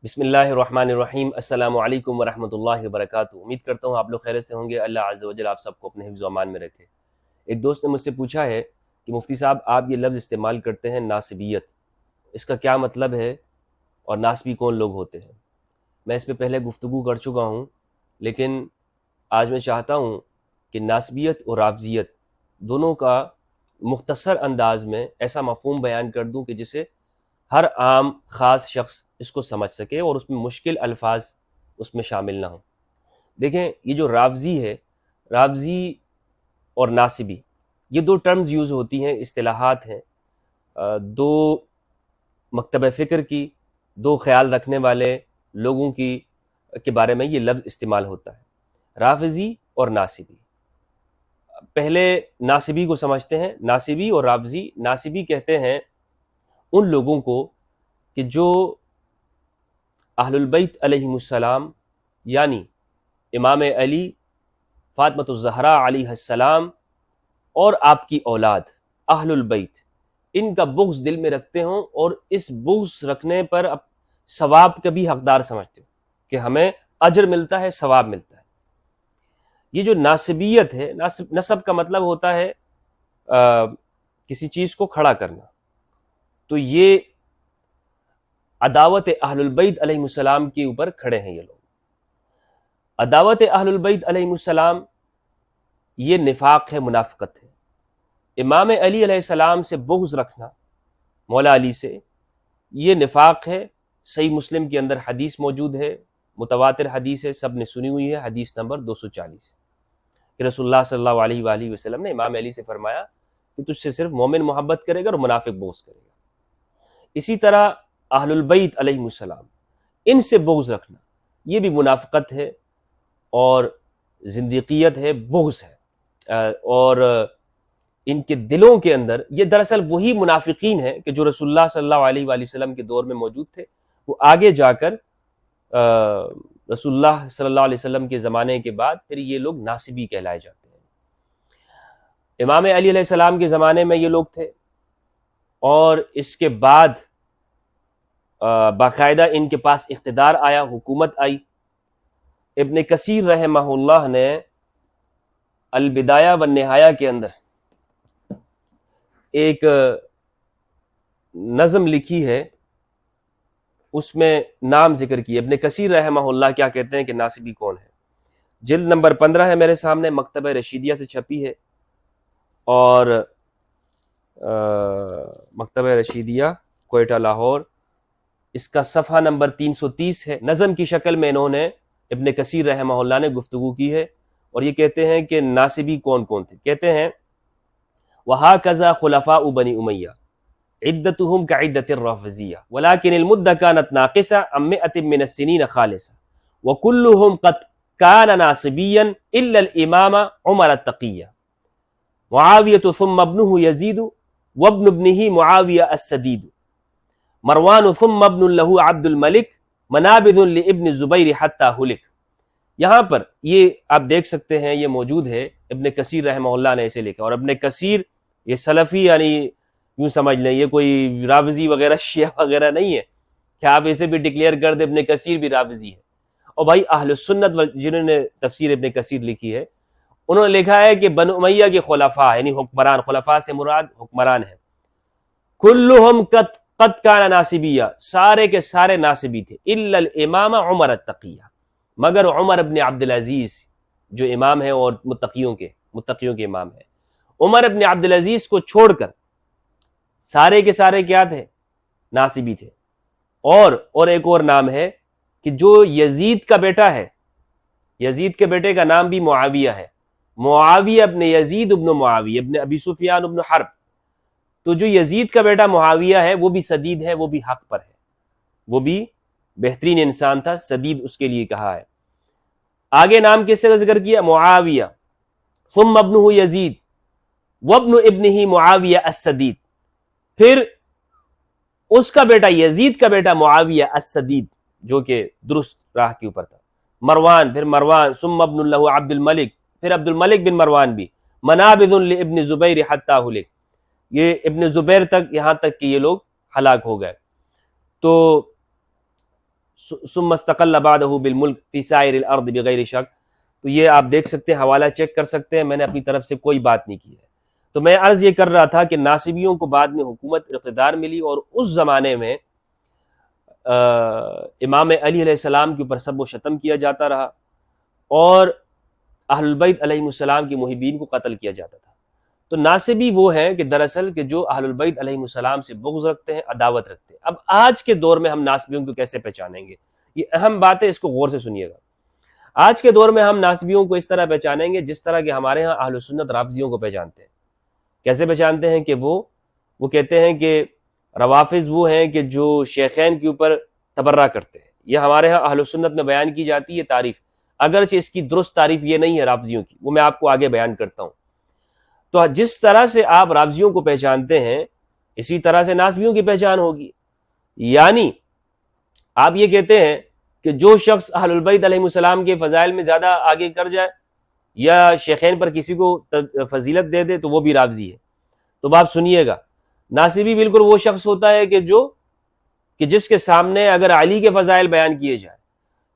بسم اللہ الرحمن الرحیم۔ السلام علیکم ورحمۃ اللہ وبرکاتہ۔ امید کرتا ہوں آپ لوگ خیریت سے ہوں گے۔ اللہ عز و جل آپ سب کو اپنے حفظ و امان میں رکھے۔ ایک دوست نے مجھ سے پوچھا ہے کہ مفتی صاحب آپ یہ لفظ استعمال کرتے ہیں ناصبیت، اس کا کیا مطلب ہے اور ناصبی کون لوگ ہوتے ہیں؟ میں اس پہ پہلے گفتگو کر چکا ہوں، لیکن آج میں چاہتا ہوں کہ ناصبیت اور رافضیت دونوں کا مختصر انداز میں ایسا مفہوم بیان کر دوں کہ جسے ہر عام خاص شخص اس کو سمجھ سکے اور اس میں مشکل الفاظ اس میں شامل نہ ہوں۔ دیکھیں، یہ جو رافضی ہے، رافضی اور ناصبی، یہ دو ٹرمز یوز ہوتی ہیں، اصطلاحات ہیں، دو مکتبہ فکر کی، دو خیال رکھنے والے لوگوں کے بارے میں یہ لفظ استعمال ہوتا ہے، رافضی اور ناصبی۔ پہلے ناصبی کو سمجھتے ہیں، ناصبی اور رافضی۔ ناصبی کہتے ہیں ان لوگوں کو کہ جو اہل البیت علیہم السلام، یعنی امام علی، فاطمۃ الزہراء علیہ السلام اور آپ کی اولاد اہل البیت، ان کا بغض دل میں رکھتے ہوں اور اس بغض رکھنے پر ثواب کا بھی حقدار سمجھتے ہوں کہ ہمیں اجر ملتا ہے، ثواب ملتا ہے۔ یہ جو ناصبیت ہے، نسب کا مطلب ہوتا ہے کسی چیز کو کھڑا کرنا، تو یہ عداوت اہل البیت علیہ السلام کے اوپر کھڑے ہیں یہ لوگ۔ عداوت اہل البیت علیہ السلام یہ نفاق ہے، منافقت ہے۔ امام علی علیہ السلام سے بغض رکھنا، مولا علی سے، یہ نفاق ہے۔ صحیح مسلم کے اندر حدیث موجود ہے، متواتر حدیث ہے، سب نے سنی ہوئی ہے، حدیث نمبر 240، کہ رسول اللہ صلی اللہ علیہ وآلہ وسلم نے امام علی سے فرمایا کہ تجھ سے صرف مومن محبت کرے گا اور منافق بغض کرے گا۔ اسی طرح اہل البیت علیہ السلام، ان سے بغض رکھنا یہ بھی منافقت ہے اور زندیقیت ہے، بغض ہے، اور ان کے دلوں کے اندر یہ دراصل وہی منافقین ہیں کہ جو رسول اللہ صلی اللہ علیہ وآلہ وسلم کے دور میں موجود تھے، وہ آگے جا کر رسول اللہ صلی اللہ علیہ وسلم کے زمانے کے بعد پھر یہ لوگ ناصبی کہلائے جاتے ہیں۔ امام علی علیہ السلام کے زمانے میں یہ لوگ تھے، اور اس کے بعد باقاعدہ ان کے پاس اقتدار آیا، حکومت آئی۔ ابن کثیر رحمہ اللہ نے البدایہ والنہایہ کے اندر ایک نظم لکھی ہے، اس میں نام ذکر کیے۔ ابن کثیر رحمہ اللہ کیا کہتے ہیں کہ ناصبی کون ہے؟ جلد نمبر 15 ہے میرے سامنے، مکتبہ رشیدیہ سے چھپی ہے، اور مکتبہ رشیدیہ کوئٹہ لاہور، اس کا صفحہ نمبر 330 ہے۔ نظم کی شکل میں انہوں نے، ابن کثیر رحمہ اللہ نے گفتگو کی ہے، اور یہ کہتے ہیں کہ ناصبی کون کون تھے۔ کہتے ہیں وَهَكَذَا خُلَفَاءُ بَنِي أُمَيَّةَ عِدَّتُهُمْ كَعِدَّةِ الرَّافِضِيَّةِ وَلَكِنِ الْمُدَّةَ كَانَتْ نَاقِصَةً عَن 100 مِنَ السِّنِينَ خَالِصَةً وَكُلُّهُمْ قَدْ كَانَ نَاصِبِيًّا إِلَّا الْإِمَامَ عُمَرَ التَّقِيَّ معاوية ثم ابنه يزيد وابن ابنه معاوية السديد مروان ثم ابن له عبد الملك منابذ لابن الزبير حتى هلك۔ یہاں پر یہ آپ دیکھ سکتے ہیں، یہ موجود ہے، ابن کثیر رحمہ اللہ نے ایسے لکھا، اور ابن کثیر یہ سلفی، یعنی یوں سمجھ لیں یہ کوئی رافضی وغیرہ شیعہ وغیرہ نہیں ہے کہ آپ اسے بھی ڈکلیئر کر دیں ابن کثیر بھی رافضی ہے۔ اور بھائی اہل سنت جنہوں نے تفسیر ابن کثیر لکھی ہے، انہوں نے لکھا ہے کہ بنو امیہ کے خلفاء، یعنی حکمران، خلفاء سے مراد حکمران ہیں، کلہم قد کان ناصبیہ، سارے کے سارے ناصبی تھے، الا الامام عمر التقیہ، مگر عمر ابن عبدالعزیز جو امام ہے اور متقیوں کے امام ہے، عمر ابن عبدالعزیز کو چھوڑ کر سارے کے سارے کیا تھے؟ ناصبی تھے۔ اور ایک اور نام ہے کہ جو یزید کا بیٹا ہے، یزید کے بیٹے کا نام بھی معاویہ ہے، معاویہ ابن یزید ابن معاویہ ابن ابی سفیان ابن حرب، تو جو یزید کا بیٹا معاویہ ہے وہ بھی سدید ہے، وہ بھی حق پر ہے، وہ بھی بہترین انسان تھا، سدید اس کے لیے کہا ہے۔ آگے نام کس سے ذکر کیا؟ معاویہ، ثم ابنہ یزید وابن ابنہ معاویہ السدید، پھر اس کا بیٹا یزید کا بیٹا معاویہ السدید جو کہ درست راہ کے اوپر تھا، مروان، پھر مروان، ثم ابن له عبد الملک، پھر عبد الملک بن مروان بھی، منابذ لابن زبیر حتی ہلک، یہ ابن زبیر تک، یہاں تک کہ یہ لوگ ہلاک ہو گئے۔ تو ثم استقل بعده بالملک فی سائر الارض بغیر شک. تو یہ آپ دیکھ سکتے ہیں، حوالہ چیک کر سکتے ہیں، میں نے اپنی طرف سے کوئی بات نہیں کی ہے. تو میں عرض یہ کر رہا تھا کہ ناصبیوں کو بعد میں حکومت اقتدار ملی، اور اس زمانے میں امام علی علیہ السلام کے اوپر سب و شتم کیا جاتا رہا، اور اہل البیت علیہ السلام کے محبین کو قتل کیا جاتا تھا. تو ناصبی وہ ہیں کہ دراصل کہ جو اہل البیت علیہ السلام سے بغض رکھتے ہیں، عداوت رکھتے ہیں. اب آج کے دور میں ہم ناصبیوں کو کیسے پہچانیں گے؟ یہ اہم بات ہے، اس کو غور سے سنیے گا. آج کے دور میں ہم ناصبیوں کو اس طرح پہچانیں گے جس طرح کہ ہمارے ہاں اہل سنت رافضیوں کو پہچانتے ہیں. کیسے پہچانتے ہیں؟ کہ وہ کہتے ہیں کہ روافض وہ ہیں کہ جو شیخین کے اوپر تبرہ کرتے ہیں. یہ ہمارے ہاں اہل سنت میں بیان کی جاتی ہے تعریف، اگرچہ اس کی درست تعریف یہ نہیں ہے رافضیوں کی، وہ میں آپ کو آگے بیان کرتا ہوں. تو جس طرح سے آپ رافضیوں کو پہچانتے ہیں، اسی طرح سے ناصبیوں کی پہچان ہوگی. یعنی آپ یہ کہتے ہیں کہ جو شخص اہل البیت علیہ السلام کے فضائل میں زیادہ آگے کر جائے یا شیخین پر کسی کو فضیلت دے دے تو وہ بھی رافضی ہے. تو آپ سنیے گا، ناصبی بالکل وہ شخص ہوتا ہے کہ جس کے سامنے اگر علی کے فضائل بیان کیے جائیں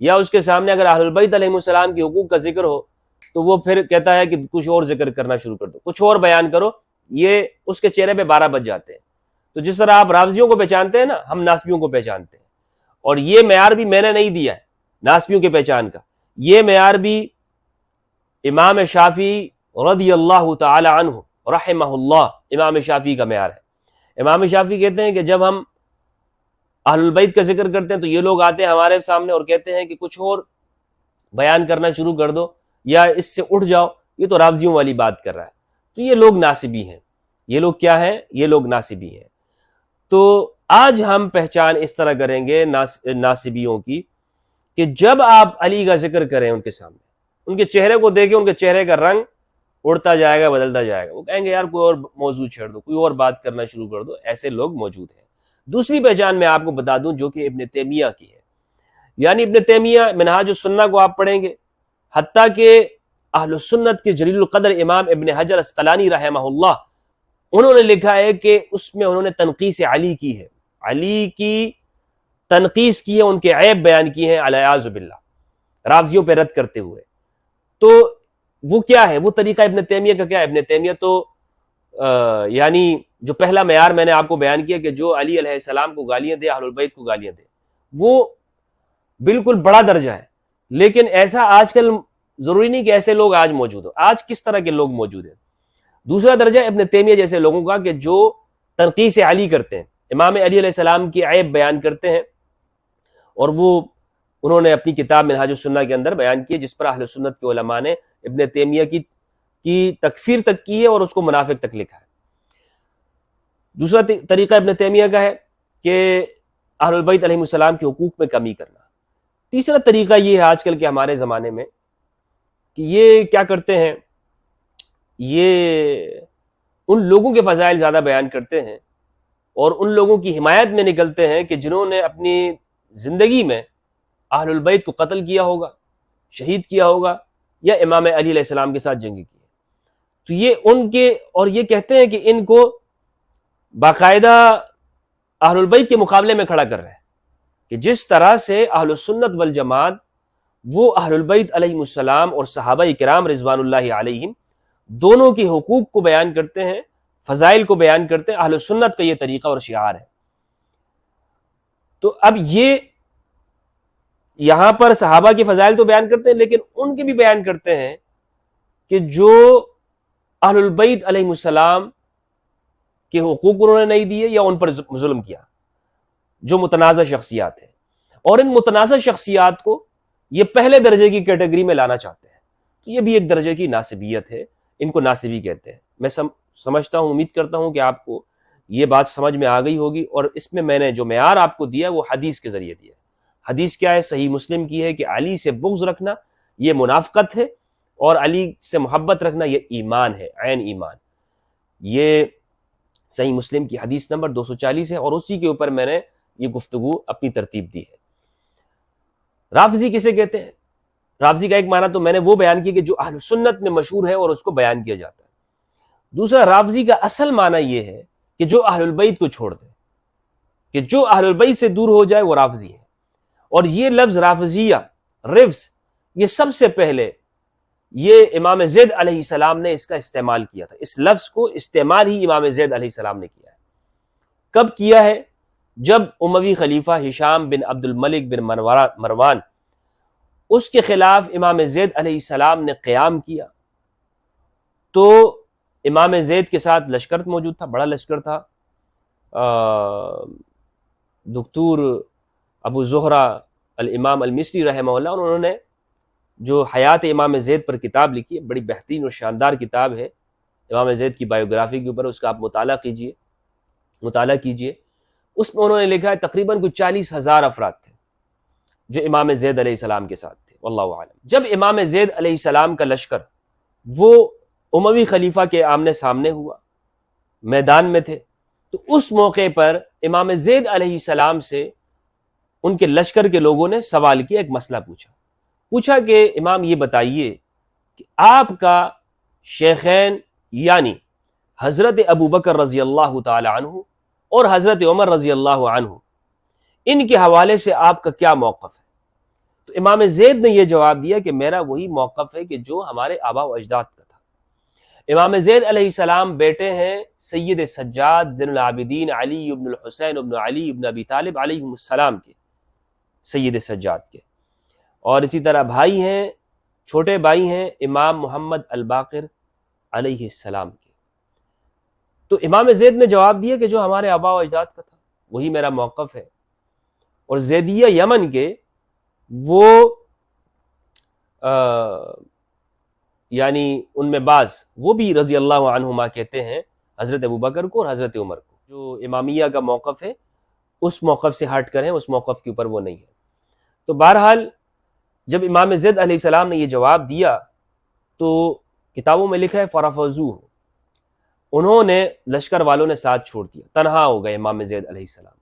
یا اس کے سامنے اگر اہل البیت علیہ السلام کے حقوق کا ذکر ہو تو وہ پھر کہتا ہے کہ کچھ اور ذکر کرنا شروع کر دو، کچھ اور بیان کرو. یہ اس کے چہرے پہ 12 بج جاتے ہیں. تو جس طرح آپ رافضیوں کو پہچانتے ہیں نا، ہم ناصبیوں کو پہچانتے ہیں. اور یہ معیار بھی میں نے نہیں دیا ہے ناصبیوں کے پہچان کا، یہ معیار بھی امام شافعی رضی اللہ تعالی عنہ رحمہ اللہ، امام شافعی کا معیار ہے. امام شافعی کہتے ہیں کہ جب ہم اہل البیت کا ذکر کرتے ہیں تو یہ لوگ آتے ہیں ہمارے سامنے اور کہتے ہیں کہ کچھ اور بیان کرنا شروع کر دو یا اس سے اٹھ جاؤ، یہ تو رافضیوں والی بات کر رہا ہے. تو یہ لوگ ناصبی ہیں. یہ لوگ کیا ہیں؟ یہ لوگ ناصبی ہیں. تو آج ہم پہچان اس طرح کریں گے ناصبیوں کی کہ جب آپ علی کا ذکر کریں ان کے سامنے، ان کے چہرے کو دیکھیں، ان کے چہرے کا رنگ اڑتا جائے گا، بدلتا جائے گا. وہ کہیں گے یار کوئی اور موضوع چھیڑ دو، کوئی اور بات کرنا شروع کر دو. ایسے لوگ موجود ہیں. دوسری پہچان میں آپ کو بتا دوں جو کہ ابن تیمیہ کی ہے. یعنی ابن تیمیہ منہاج السنہ کو آپ پڑھیں گے، حتیٰ کہ اہل سنت کے جلیل القدر امام ابن حجر اسقلانی رحمہ اللہ، انہوں نے لکھا ہے کہ اس میں انہوں نے تنقیص علی کی ہے، علی کی تنقیص کی ہے، ان کے عیب بیان کی ہیں علیہ باللہ، رافضیوں پہ رد کرتے ہوئے. تو وہ کیا ہے؟ وہ طریقہ ابن تیمیہ کا کیا ہے؟ ابن تیمیہ تو یعنی جو پہلا معیار میں نے آپ کو بیان کیا کہ جو علی علیہ السلام کو گالیاں دے، اہل البیت کو گالیاں دے، وہ بالکل بڑا درجہ ہے. لیکن ایسا آج کل ضروری نہیں کہ ایسے لوگ آج موجود ہو. آج کس طرح کے لوگ موجود ہیں؟ دوسرا درجہ ابن تیمیہ جیسے لوگوں کا کہ جو تنقیص علی کرتے ہیں، امام علی علیہ السلام کی عیب بیان کرتے ہیں، اور وہ انہوں نے اپنی کتاب منہاج السنہ کے اندر بیان کی ہے، جس پر اہل سنت کے علماء نے ابن تیمیہ کی تکفیر تک کی ہے اور اس کو منافق تک لکھا ہے. دوسرا طریقہ ابن تیمیہ کا ہے کہ اہل البیت علیہ السلام کے حقوق میں کمی کرنا. تیسرا طریقہ یہ ہے آج کل کے ہمارے زمانے میں کہ یہ کیا کرتے ہیں، یہ ان لوگوں کے فضائل زیادہ بیان کرتے ہیں اور ان لوگوں کی حمایت میں نکلتے ہیں کہ جنہوں نے اپنی زندگی میں اہل البیت کو قتل کیا ہوگا، شہید کیا ہوگا، یا امام علی علیہ السلام کے ساتھ جنگی کی ہے. تو یہ ان کے، اور یہ کہتے ہیں کہ ان کو باقاعدہ اہل البیت کے مقابلے میں کھڑا کر رہے ہیں کہ جس طرح سے اہل السنت والجماعت وہ اہل البیت علیہ السلام اور صحابہ کرام رضوان اللہ علیہم دونوں کے حقوق کو بیان کرتے ہیں، فضائل کو بیان کرتے ہیں. اہل السنت کا یہ طریقہ اور شعار ہے. تو اب یہ یہاں پر صحابہ کی فضائل تو بیان کرتے ہیں، لیکن ان کے بھی بیان کرتے ہیں کہ جو اہل البیت علیہ السلام کے حقوق انہوں نے نہیں دیے یا ان پر ظلم کیا، جو متنازع شخصیات ہیں. اور ان متنازع شخصیات کو یہ پہلے درجے کی کیٹیگری میں لانا چاہتے ہیں. تو یہ بھی ایک درجے کی ناصبیت ہے، ان کو ناصبی کہتے ہیں. میں سمجھتا ہوں، امید کرتا ہوں کہ آپ کو یہ بات سمجھ میں آ گئی ہوگی. اور اس میں نے جو معیار آپ کو دیا وہ حدیث کے ذریعے دیا. حدیث کیا ہے؟ صحیح مسلم کی ہے کہ علی سے بغض رکھنا یہ منافقت ہے، اور علی سے محبت رکھنا یہ ایمان ہے، عین ایمان. یہ صحیح مسلم کی حدیث نمبر 240 ہے، اور اسی کے اوپر میں نے یہ گفتگو اپنی ترتیب دی ہے. رافضی کسے کہتے ہیں؟ رافضی کا ایک معنی تو میں نے وہ بیان کی کہ جو اہل سنت میں مشہور ہے اور اس کو بیان کیا جاتا ہے. دوسرا، رافضی کا اصل معنی یہ ہے کہ جو اہل البیت کو چھوڑ دے، کہ جو اہل البیت سے دور ہو جائے وہ رافضی ہے. اور یہ لفظ رافضیہ، رفض، یہ سب سے پہلے یہ امام زید علیہ السلام نے اس کا استعمال کیا تھا. اس لفظ کو استعمال ہی امام زید علیہ السلام نے کیا ہے. کب کیا ہے؟ جب اموی خلیفہ ہشام بن عبد الملک بن مروان اس کے خلاف امام زید علیہ السلام نے قیام کیا، تو امام زید کے ساتھ لشکر موجود تھا، بڑا لشکر تھا. دکتور ابو زہرہ الامام المصری رحمہ اللہ، انہوں نے جو حیات امام زید پر کتاب لکھی ہے، بڑی بہترین اور شاندار کتاب ہے امام زید کی بایوگرافی کے اوپر، اس کا آپ مطالعہ کیجئے. اس میں انہوں نے لکھا ہے تقریباً کوئی 40,000 افراد تھے جو امام زید علیہ السلام کے ساتھ تھے، واللہ اعلم. جب امام زید علیہ السلام کا لشکر وہ اموی خلیفہ کے آمنے سامنے ہوا، میدان میں تھے، تو اس موقع پر امام زید علیہ السلام سے ان کے لشکر کے لوگوں نے سوال کیا، ایک مسئلہ پوچھا کہ امام یہ بتائیے کہ آپ کا شیخین یعنی حضرت ابو بکر رضی اللہ تعالی عنہ اور حضرت عمر رضی اللہ عنہ، ان کے حوالے سے آپ کا کیا موقف ہے؟ تو امام زید نے یہ جواب دیا کہ میرا وہی موقف ہے کہ جو ہمارے آباء و اجداد کا تھا. امام زید علیہ السلام بیٹے ہیں سید سجاد زین العابدین علی ابن الحسین ابن علی ابن ابی طالب علیہ السلام کے، سید سجاد کے، اور اسی طرح بھائی ہیں، چھوٹے بھائی ہیں امام محمد الباقر علیہ السلام کے. تو امام زید نے جواب دیا کہ جو ہمارے آباء و اجداد کا تھا وہی میرا موقف ہے. اور زیدیہ یمن کے وہ یعنی ان میں بعض وہ بھی رضی اللہ عنہما کہتے ہیں حضرت ابو بکر کو اور حضرت عمر کو. جو امامیہ کا موقف ہے اس موقف سے ہٹ کر ہیں، اس موقف کے اوپر وہ نہیں ہے. تو بہرحال جب امام زید علیہ السلام نے یہ جواب دیا تو کتابوں میں لکھا ہے فرفضوہ، انہوں نے لشکر والوں نے ساتھ چھوڑ دیا، تنہا ہو گئے امام زید علیہ السلام.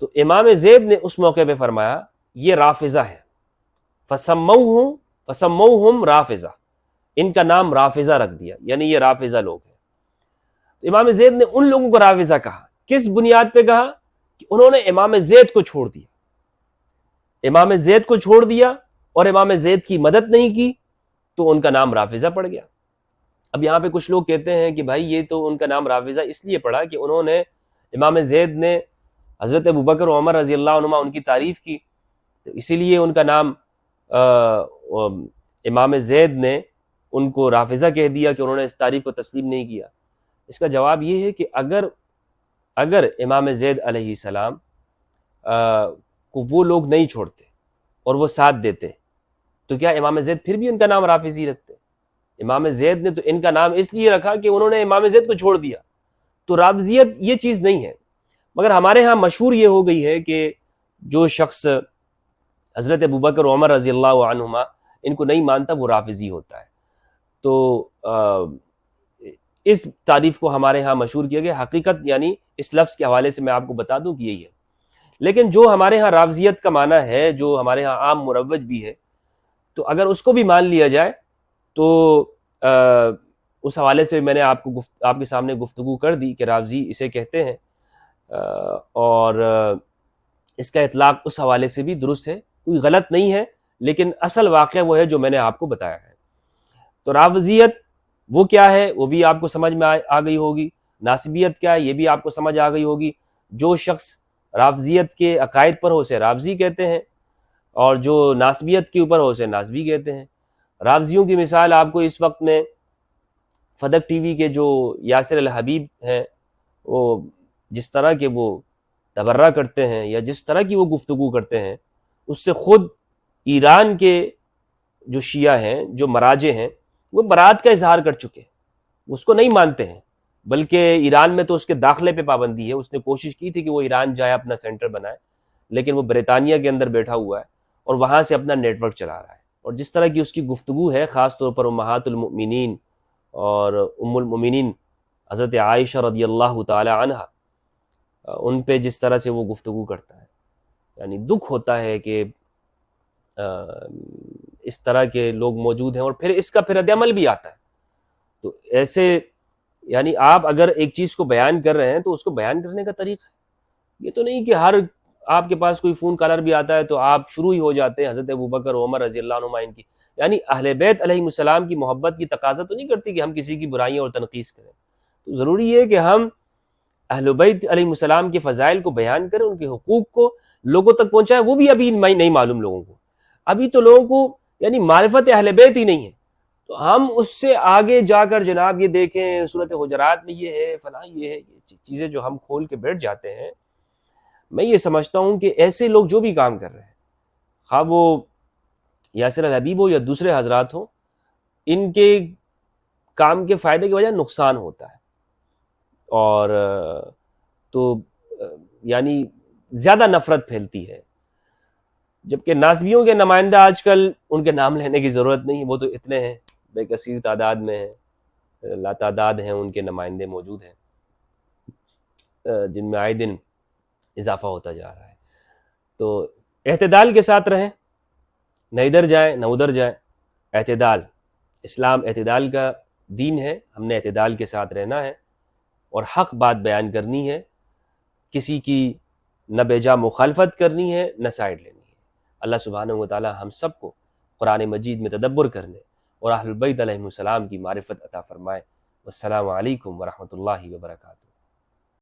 تو امام زید نے اس موقع پہ فرمایا یہ رافضہ ہے، فسموہم رافضہ، ان کا نام رافضہ رکھ دیا، یعنی یہ رافضہ لوگ ہیں. تو امام زید نے ان لوگوں کو رافضہ کہا، کس بنیاد پہ کہا؟ کہ انہوں نے امام زید کو چھوڑ دیا، امام زید کو چھوڑ دیا اور امام زید کی مدد نہیں کی، تو ان کا نام رافضہ پڑ گیا. اب یہاں پہ کچھ لوگ کہتے ہیں کہ بھائی یہ تو ان کا نام رافضہ اس لیے پڑا کہ انہوں نے، امام زید نے حضرت ابو بکر و عمر رضی اللہ عنہما ان کی تعریف کی، تو اسی لیے ان کا نام امام زید نے ان کو رافضہ کہہ دیا کہ انہوں نے اس تعریف کو تسلیم نہیں کیا. اس کا جواب یہ ہے کہ اگر امام زید علیہ السلام کو وہ لوگ نہیں چھوڑتے اور وہ ساتھ دیتے تو کیا امام زید پھر بھی ان کا نام رافضی رکھتے؟ امام زید نے تو ان کا نام اس لیے رکھا کہ انہوں نے امام زید کو چھوڑ دیا، تو رافضیت یہ چیز نہیں ہے. مگر ہمارے ہاں مشہور یہ ہو گئی ہے کہ جو شخص حضرت ابوبکر و عمر رضی اللہ عنہما ان کو نہیں مانتا وہ رافضی ہوتا ہے. تو اس تعریف کو ہمارے ہاں مشہور کیا گیا. حقیقت یعنی اس لفظ کے حوالے سے میں آپ کو بتا دوں کہ یہی ہے. لیکن جو ہمارے ہاں رافضیت کا معنی ہے، جو ہمارے ہاں عام مروج بھی ہے، تو اگر اس کو بھی مان لیا جائے تو اس حوالے سے میں نے آپ کے سامنے گفتگو کر دی کہ رافضی اسے کہتے ہیں، اور اس کا اطلاق اس حوالے سے بھی درست ہے، کوئی غلط نہیں ہے، لیکن اصل واقعہ وہ ہے جو میں نے آپ کو بتایا ہے. تو رافضیت وہ کیا ہے وہ بھی آپ کو سمجھ میں آ گئی ہوگی، ناسبیت کیا ہے یہ بھی آپ کو سمجھ آ گئی ہوگی. جو شخص رافضیت کے عقائد پر ہو اسے رافضی کہتے ہیں، اور جو ناسبیت کے اوپر ہو اسے ناسبی کہتے ہیں. رافضیوں کی مثال آپ کو اس وقت میں فدق ٹی وی کے جو یاسر الحبیب ہیں، وہ جس طرح کے وہ تبرہ کرتے ہیں یا جس طرح کی وہ گفتگو کرتے ہیں، اس سے خود ایران کے جو شیعہ ہیں، جو مراجع ہیں، وہ برات کا اظہار کر چکے ہیں، اس کو نہیں مانتے ہیں. بلکہ ایران میں تو اس کے داخلے پہ پابندی ہے. اس نے کوشش کی تھی کہ وہ ایران جائے، اپنا سینٹر بنائے، لیکن وہ برطانیہ کے اندر بیٹھا ہوا ہے اور وہاں سے اپنا نیٹ ورک چلا رہا ہے. اور جس طرح کی اس کی گفتگو ہے، خاص طور پر امہات المؤمنین اور ام المؤمنین حضرت عائشہ رضی اللہ تعالی عنہ، ان پہ جس طرح سے وہ گفتگو کرتا ہے، یعنی دکھ ہوتا ہے کہ اس طرح کے لوگ موجود ہیں. اور پھر اس کا رد عمل بھی آتا ہے. تو ایسے یعنی آپ اگر ایک چیز کو بیان کر رہے ہیں تو اس کو بیان کرنے کا طریقہ ہے. یہ تو نہیں کہ ہر آپ کے پاس کوئی فون کالر بھی آتا ہے تو آپ شروع ہی ہو جاتے ہیں حضرت ابوبکر و عمر رضی اللہ عنہما ان کی، یعنی اہل بیت علیہ السلام کی محبت کی تقاضا تو نہیں کرتی کہ ہم کسی کی برائیاں اور تنقیص کریں. تو ضروری ہے کہ ہم اہل بیت علیہ السلام کے فضائل کو بیان کریں، ان کے حقوق کو لوگوں تک پہنچائیں. وہ بھی ابھی نہیں معلوم لوگوں کو، ابھی تو لوگوں کو یعنی معرفت اہل بیت ہی نہیں ہے. تو ہم اس سے آگے جا کر جناب یہ دیکھیں سورۃ حجرات میں یہ ہے فلاں یہ ہے، یہ چیزیں جو ہم کھول کے بیٹھ جاتے ہیں. میں یہ سمجھتا ہوں کہ ایسے لوگ جو بھی کام کر رہے ہیں، خواہ وہ یاسر الحبیب ہو یا دوسرے حضرات ہوں، ان کے کام کے فائدے کی وجہ نقصان ہوتا ہے. اور تو یعنی زیادہ نفرت پھیلتی ہے. جبکہ ناصبیوں کے نمائندہ آج کل ان کے نام لینے کی ضرورت نہیں، وہ تو اتنے ہیں، بے کثیر تعداد میں ہیں، لاتعداد ہیں ان کے نمائندے موجود ہیں، جن میں آئے دن اضافہ ہوتا جا رہا ہے. تو اعتدال کے ساتھ رہیں، نہ ادھر جائیں نہ ادھر جائیں. اعتدال، اسلام اعتدال کا دین ہے، ہم نے اعتدال کے ساتھ رہنا ہے اور حق بات بیان کرنی ہے، کسی کی نہ بے جا مخالفت کرنی ہے نہ سائڈ لینی ہے. اللہ سبحانہ و تعالی ہم سب کو قرآن مجید میں تدبر کرنے اور اہل بیت علیہ السلام کی معرفت عطا فرمائے. والسلام علیکم ورحمۃ اللہ وبرکاتہ.